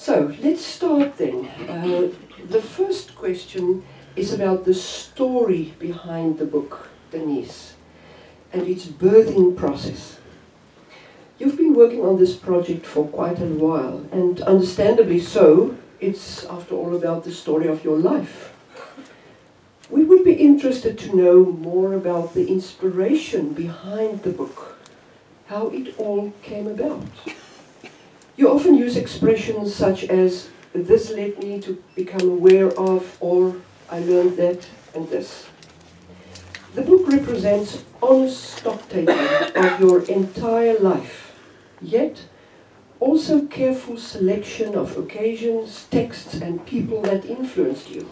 So let's start then. The first question is about the story behind the book, Denise, and its birthing process. You've been working on this project for quite a while, and understandably so. It's, after all, about the story of your life. We would be interested to know more about the inspiration behind the book, how it all came about. You often use expressions such as, "this led me to become aware of," or "I learned that and this." The book represents honest stock-taking of your entire life, yet also careful selection of occasions, texts, and people that influenced you.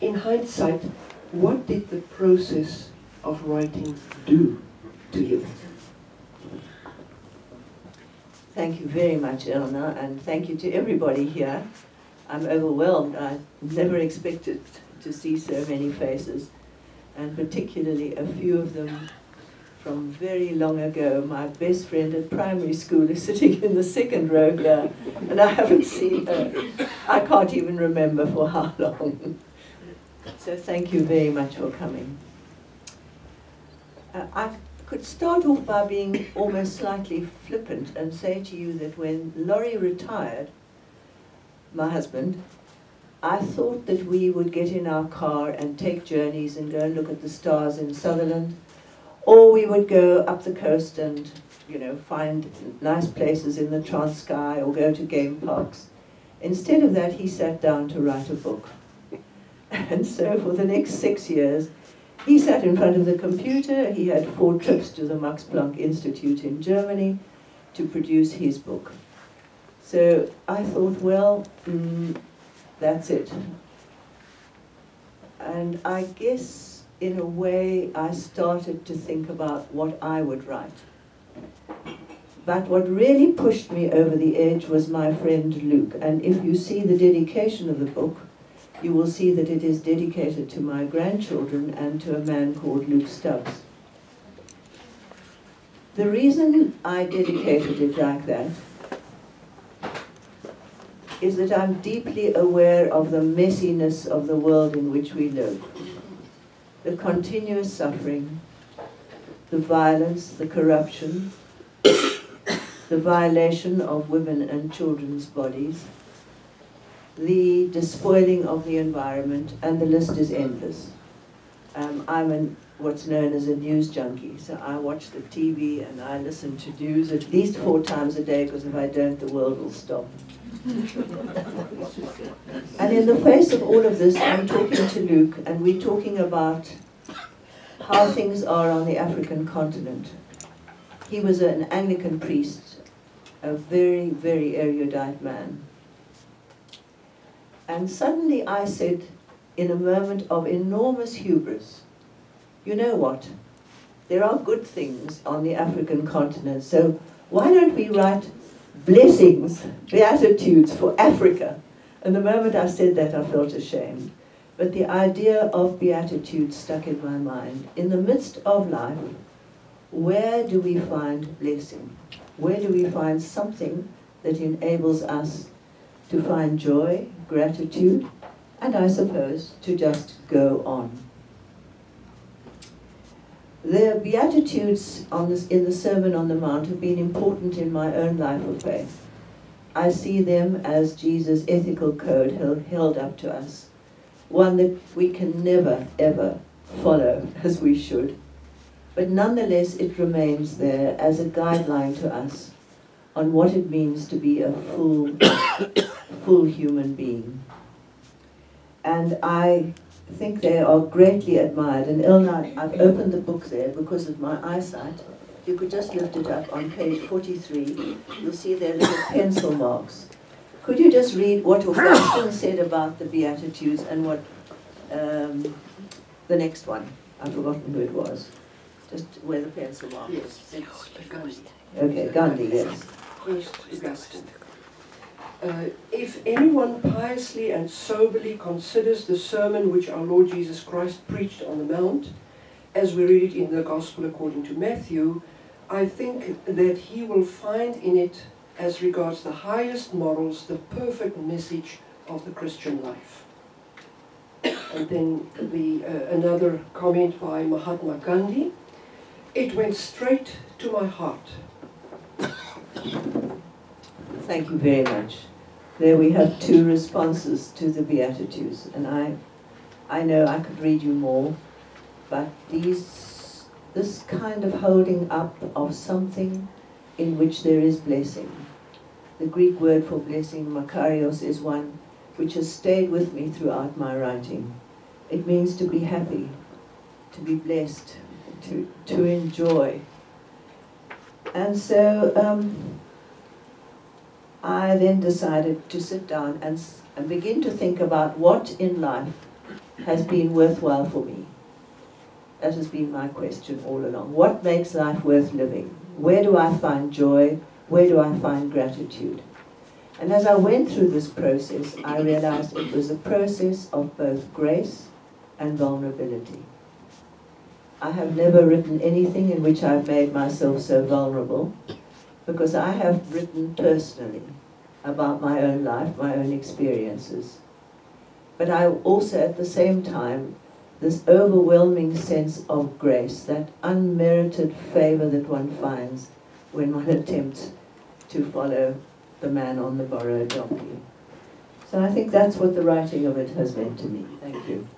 In hindsight, what did the process of writing do to you? Thank you very much, Eleanor, and thank you to everybody here. I'm overwhelmed. I never expected to see so many faces, and particularly a few of them from very long ago. My best friend at primary school is sitting in the second row here, and I haven't seen her. I can't even remember for how long. So thank you very much for coming. I could start off by being almost slightly flippant and say to you that when Laurie retired, my husband, I thought that we would get in our car and take journeys and go and look at the stars in Sutherland, or we would go up the coast and, find nice places in the Transkei or go to game parks. Instead of that, he sat down to write a book. And so for the next 6 years, he sat in front of the computer. He had 4 trips to the Max Planck Institute in Germany to produce his book. So I thought, well, that's it. And I guess, in a way, I started to think about what I would write. But what really pushed me over the edge was my friend Luke. And if you see the dedication of the book, you will see that it is dedicated to my grandchildren and to a man called Luke Stubbs. The reason I dedicated it like that is that I'm deeply aware of the messiness of the world in which we live. The continuous suffering, the violence, the corruption, the violation of women and children's bodies, the despoiling of the environment, and the list is endless. I'm what's known as a news junkie, so I watch the TV and I listen to news at least 4 times a day, because if I don't, the world will stop. And in the face of all of this, I'm talking to Luke, and we're talking about how things are on the African continent. He was an Anglican priest, a very, very erudite man. And suddenly I said, in a moment of enormous hubris, you know what? There are good things on the African continent, so why don't we write blessings, beatitudes for Africa? And the moment I said that, I felt ashamed. But the idea of beatitudes stuck in my mind. In the midst of life, where do we find blessing? Where do we find something that enables us to find joy, gratitude, and I suppose to just go on? The Beatitudes in the Sermon on the Mount have been important in my own life of faith. I see them as Jesus' ethical code held up to us, one that we can never, ever follow as we should. But nonetheless, it remains there as a guideline to us on what it means to be a full human being. And I think they are greatly admired. And Eleanor, I've opened the book there because of my eyesight. You could just lift it up on page 43. You'll see there little pencil marks. Could you just read what Augustine said about the Beatitudes and what the next one? I've forgotten who it was. Just where the pencil mark is. Yes, it's Gandhi. Okay, Gandhi, yes. First Augustine. If anyone piously and soberly considers the sermon which our Lord Jesus Christ preached on the Mount, as we read it in the Gospel according to Matthew, I think that he will find in it as regards the highest morals, the perfect message of the Christian life. And then another comment by Mahatma Gandhi. It went straight to my heart. Thank you very much. There we have two responses to the Beatitudes, and I know I could read you more, but this kind of holding up of something in which there is blessing. The Greek word for blessing, makarios, is one which has stayed with me throughout my writing. It means to be happy, to be blessed, to enjoy. And so I then decided to sit down and begin to think about what in life has been worthwhile for me. That has been my question all along. What makes life worth living? Where do I find joy? Where do I find gratitude? And as I went through this process, I realized it was a process of both grace and vulnerability. I have never written anything in which I've made myself so vulnerable, because I have written personally about my own life, my own experiences. But I also, at the same time, this overwhelming sense of grace, that unmerited favor that one finds when one attempts to follow the man on the borrowed donkey. So I think that's what the writing of it has meant to me. Thank you.